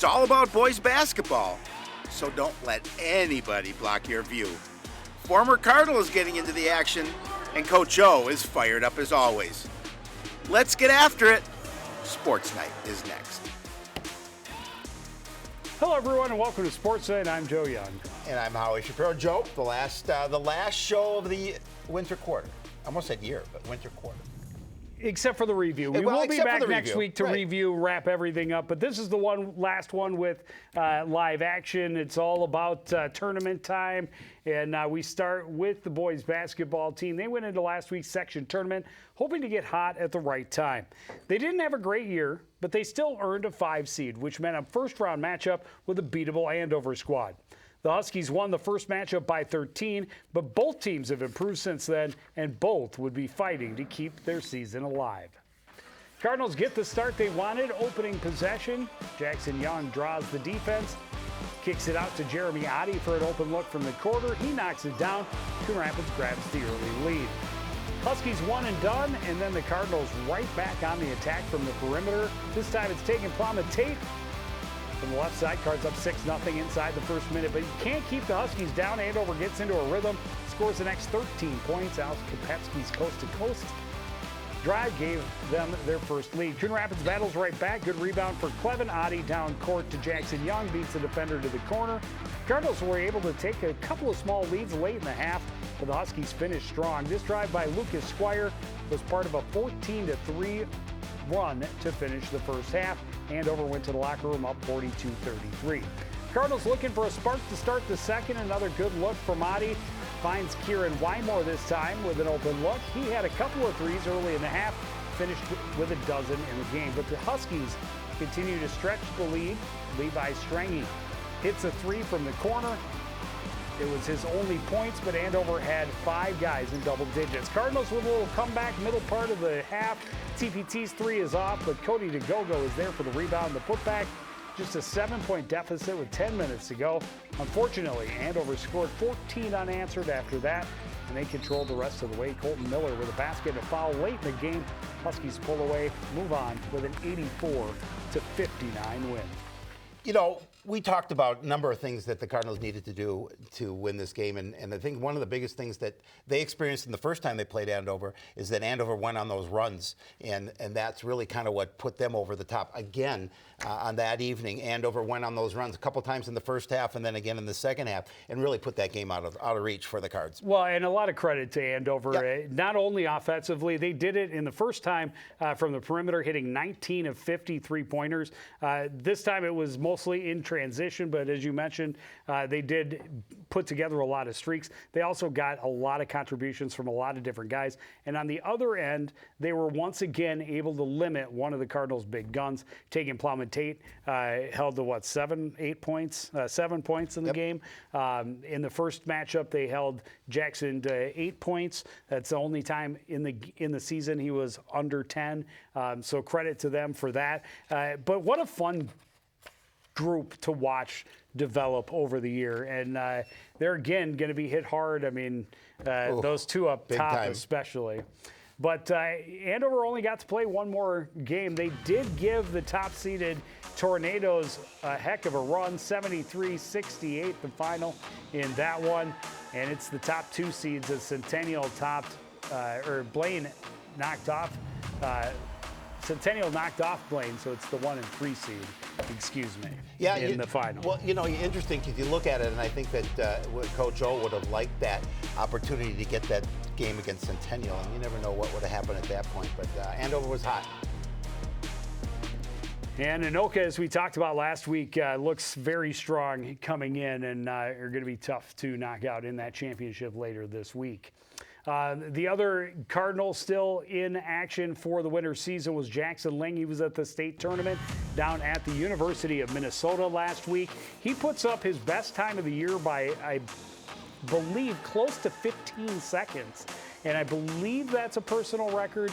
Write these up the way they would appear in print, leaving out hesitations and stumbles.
It's all about boys basketball, so don't let anybody block your view. Former Cardinal is getting into the action, and Coach O is fired up as always. Let's get after it. Sports Night is next. Hello, everyone, and welcome to Sportsnight. I'm Joe Young. And I'm Howie Shapiro. Joe, the last show of the winter quarter. I almost said year, but winter quarter. Except for the review. We will be back next week to review, wrap everything up. But this is the last one with live action. It's all about tournament time. And we start with the boys basketball team. They went into last week's section tournament hoping to get hot at the right time. They didn't have a great year, but they still earned a 5 seed, which meant a first-round matchup with a beatable Andover squad. The Huskies won the first matchup by 13, but both teams have improved since then, and both would be fighting to keep their season alive. Cardinals get the start they wanted, opening possession. Jackson Young draws the defense, kicks it out to Jeremy Oddie for an open look from the corner. He knocks it down. Coon Rapids grabs the early lead. Huskies one and done, and then the Cardinals right back on the attack from the perimeter. This time it's taking Plummet Tate. From the left side, Cards up 6-0 inside the first minute, but you can't keep the Huskies down. Andover gets into a rhythm, scores the next 13 points. Alex Kopetsky's coast-to-coast drive gave them their first lead. Coon Rapids battles right back. Good rebound for Clevin. Oddie down court to Jackson Young, beats the defender to the corner. Cardinals were able to take a couple of small leads late in the half, but the Huskies finished strong. This drive by Lucas Squire was part of a 14-3 run to finish the first half. Andover went to the locker room up 42-33. Cardinals looking for a spark to start the second. Another good look from Oddie. Finds Kieran Wymore this time with an open look. He had a couple of threes early in the half, finished with a dozen in the game. But the Huskies continue to stretch the lead. Levi Strange hits a three from the corner. It was his only points, but Andover had 5 guys in double digits. Cardinals with a little comeback middle part of the half. TPT's three is off, but Cody DeGogo is there for the rebound and the putback. Just a 7-point deficit with 10 minutes to go. Unfortunately, Andover scored 14 unanswered after that, and they controlled the rest of the way. Colton Miller with a basket and a foul late in the game. Huskies pull away, move on with an 84-59 win. You know, we talked about a number of things that the Cardinals needed to do to win this game, and I think one of the biggest things that they experienced in the first time they played Andover is that Andover went on those runs, and that's really kind of what put them over the top. Again, on that evening, Andover went on those runs a couple times in the first half and then again in the second half, and really put that game out of reach for the Cards. Well, and a lot of credit to Andover. Yep. Not only offensively, they did it in the first time from the perimeter, hitting 19 of 50 three-pointers. This time it was mostly in transition, but as you mentioned, they did put together a lot of streaks. They also got a lot of contributions from a lot of different guys. And on the other end, they were once again able to limit one of the Cardinals' big guns. Taking Plummet Tate held to 7 points in the game. In the first matchup, they held Jackson to 8 points. That's the only time in the season he was under 10. So credit to them for that. But what a fun group to watch develop over the year, and they're again going to be hit hard. I mean, those two up top especially. But Andover only got to play one more game. They did give the top-seeded Tornadoes a heck of a run, 73-68 the final in that one. And it's the top 2 seeds as Centennial Blaine knocked off. Centennial knocked off Blaine, so it's the 1 and 3 seed. Excuse me. Yeah, in the final. Well, you know, interesting if you look at it, and I think that Coach O would have liked that opportunity to get that game against Centennial, and you never know what would have happened at that point. But Andover was hot. And Anoka, as we talked about last week, looks very strong coming in, and are going to be tough to knock out in that championship later this week. The other Cardinal still in action for the winter season was Jackson Ling. He was at the state tournament down at the University of Minnesota last week. He puts up his best time of the year by, I believe, close to 15 seconds. and I believe that's a personal record,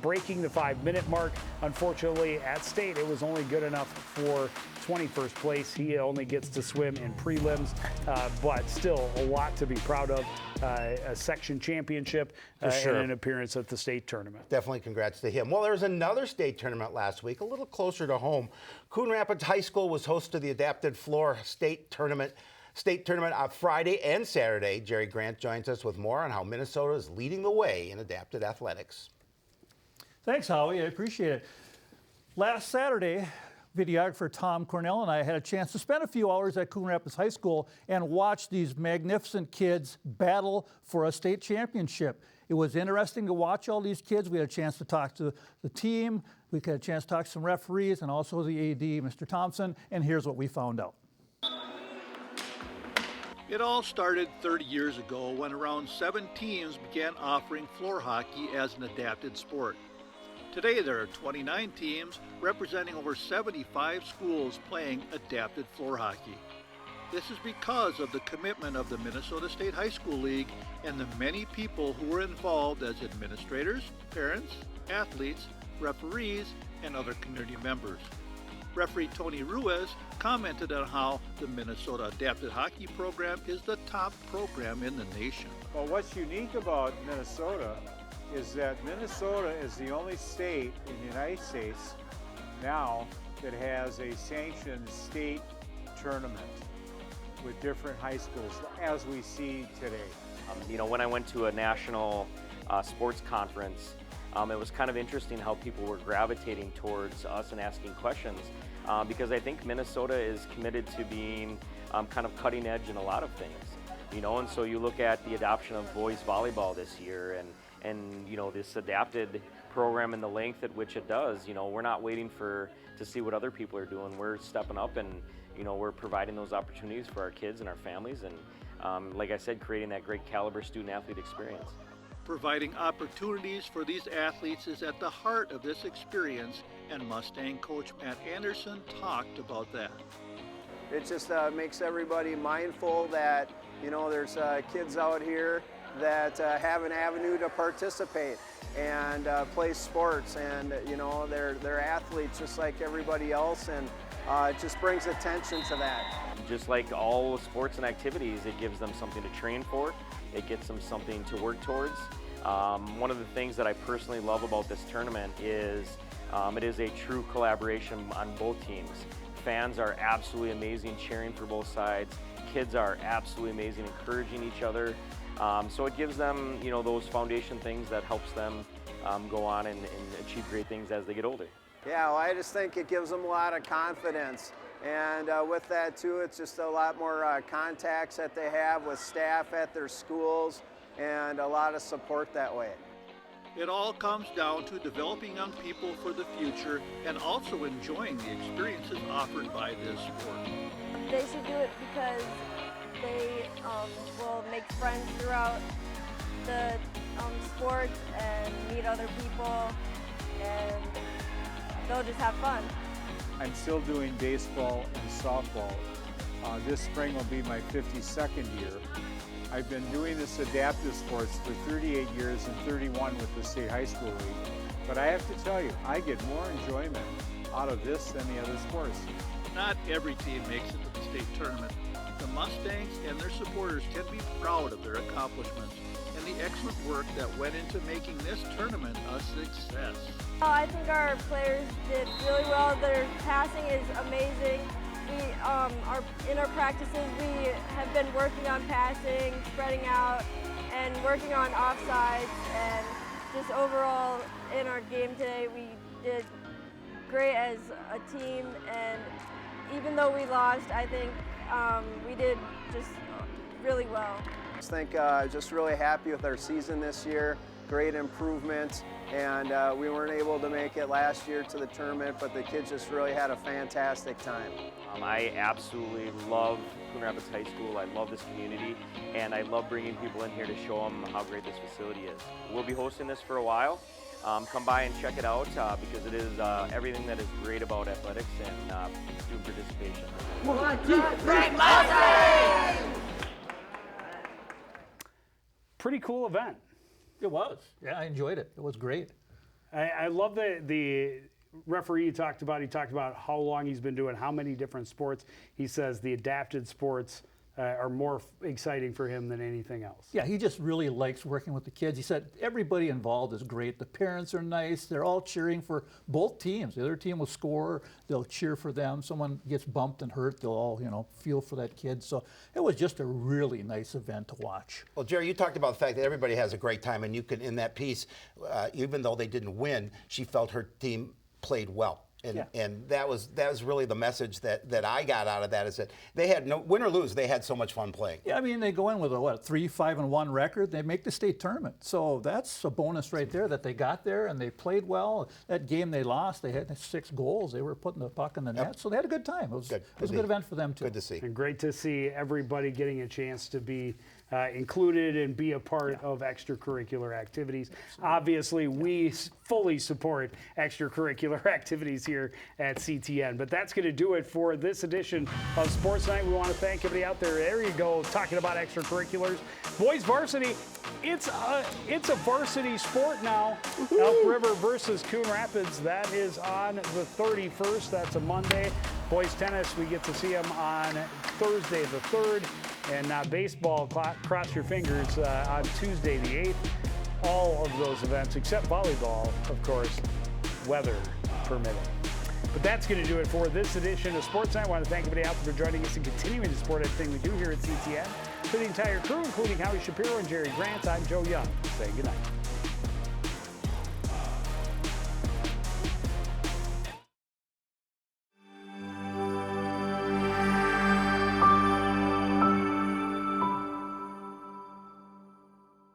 breaking the 5-minute mark. Unfortunately, at state, it was only good enough for 21st place. He only gets to swim in prelims, but still a lot to be proud of. A section championship and an appearance at the state tournament. Definitely congrats to him. Well, there was another state tournament last week, a little closer to home. Coon Rapids High School was host to the Adapted Floor State Tournament on Friday and Saturday. Jerry Grant joins us with more on how Minnesota is leading the way in adapted athletics. Thanks, Howie. I appreciate it. Last Saturday, videographer Tom Cornell and I had a chance to spend a few hours at Coon Rapids High School and watch these magnificent kids battle for a state championship. It was interesting to watch all these kids. We had a chance to talk to the team. We had a chance to talk to some referees and also the AD, Mr. Thompson, and here's what we found out. It all started 30 years ago when around 7 teams began offering floor hockey as an adapted sport. Today there are 29 teams representing over 75 schools playing adapted floor hockey. This is because of the commitment of the Minnesota State High School League and the many people who were involved as administrators, parents, athletes, referees, and other community members. Referee Tony Ruiz commented on how the Minnesota Adapted Hockey Program is the top program in the nation. Well, what's unique about Minnesota is that Minnesota is the only state in the United States now that has a sanctioned state tournament with different high schools, as we see today. When I went to a national sports conference, it was kind of interesting how people were gravitating towards us and asking questions because I think Minnesota is committed to being kind of cutting edge in a lot of things. And so you look at the adoption of boys volleyball this year and this adapted program and the length at which it does. We're not waiting to see what other people are doing. We're stepping up and we're providing those opportunities for our kids and our families and like I said, creating that great caliber student athlete experience. Providing opportunities for these athletes is at the heart of this experience, and Mustang coach Matt Anderson talked about that. It just makes everybody mindful that there's kids out here that have an avenue to participate and play sports, and they're athletes just like everybody else, and it just brings attention to that. Just like all sports and activities, it gives them something to train for. It gets them something to work towards. One of the things that I personally love about this tournament is it is a true collaboration on both teams. Fans are absolutely amazing, cheering for both sides. Kids are absolutely amazing, encouraging each other. So it gives them, those foundation things that helps them go on and achieve great things as they get older. Yeah, well, I just think it gives them a lot of confidence. And with that too, it's just a lot more contacts that they have with staff at their schools and a lot of support that way. It all comes down to developing young people for the future and also enjoying the experiences offered by this sport. They should do it because they will make friends throughout the sport and meet other people, and they'll just have fun. I'm still doing baseball and softball. This spring will be my 52nd year. I've been doing this adaptive sports for 38 years and 31 with the State High School League. But I have to tell you, I get more enjoyment out of this than the other sports. Not every team makes it to the state tournament. The Mustangs and their supporters can be proud of their accomplishments and the excellent work that went into making this tournament a success. I think our players did really well. Their passing is amazing. In our practices, we have been working on passing, spreading out, and working on offsides. And just overall, in our game today, we did great as a team. And even though we lost, I think we did just really well. I think just really happy with our season this year. Great improvements, and we weren't able to make it last year to the tournament, but the kids just really had a fantastic time. I absolutely love Coon Rapids High School. I love this community, and I love bringing people in here to show them how great this facility is. We'll be hosting this for a while. Come by and check it out because it is everything that is great about athletics and student participation. 1, 2, 3, Mustang! Pretty cool event. It was. Yeah, I enjoyed it. It was great. I love the referee he talked about how long he's been doing, how many different sports. He says the adapted sports are more exciting for him than anything else. Yeah, he just really likes working with the kids. He said everybody involved is great. The parents are nice. They're all cheering for both teams. The other team will score. They'll cheer for them. Someone gets bumped and hurt. They'll all, feel for that kid. So it was just a really nice event to watch. Well, Jerry, you talked about the fact that everybody has a great time, and you can, in that piece, even though they didn't win, she felt her team played well. And that was really the message that I got out of that, is that they had no win or lose, they had so much fun playing. Yeah, I mean, they go in with a 3-5-1 record. They make the state tournament, so that's a bonus right there that they got there and they played well. That game they lost, they had 6 goals. They were putting the puck in the net, so they had a good time. It was a good event for them too. Good to see. And great to see everybody getting a chance to be included and be a part of extracurricular activities. Obviously, we fully support extracurricular activities here at CTN. But that's going to do it for this edition of Sports Night. We want to thank everybody out there. There you go, talking about extracurriculars. Boys varsity, it's a varsity sport now. Elk River versus Coon Rapids. That is on the 31st. That's a Monday. Boys tennis, we get to see them on Thursday the 3rd. And baseball, cross your fingers, on Tuesday the 8th. All of those events, except volleyball, of course, weather permitting. But that's going to do it for this edition of Sports Night. I want to thank everybody out there for joining us and continuing to support everything we do here at CTN. For the entire crew, including Howie Shapiro and Jerry Grant, I'm Joe Young, saying goodnight.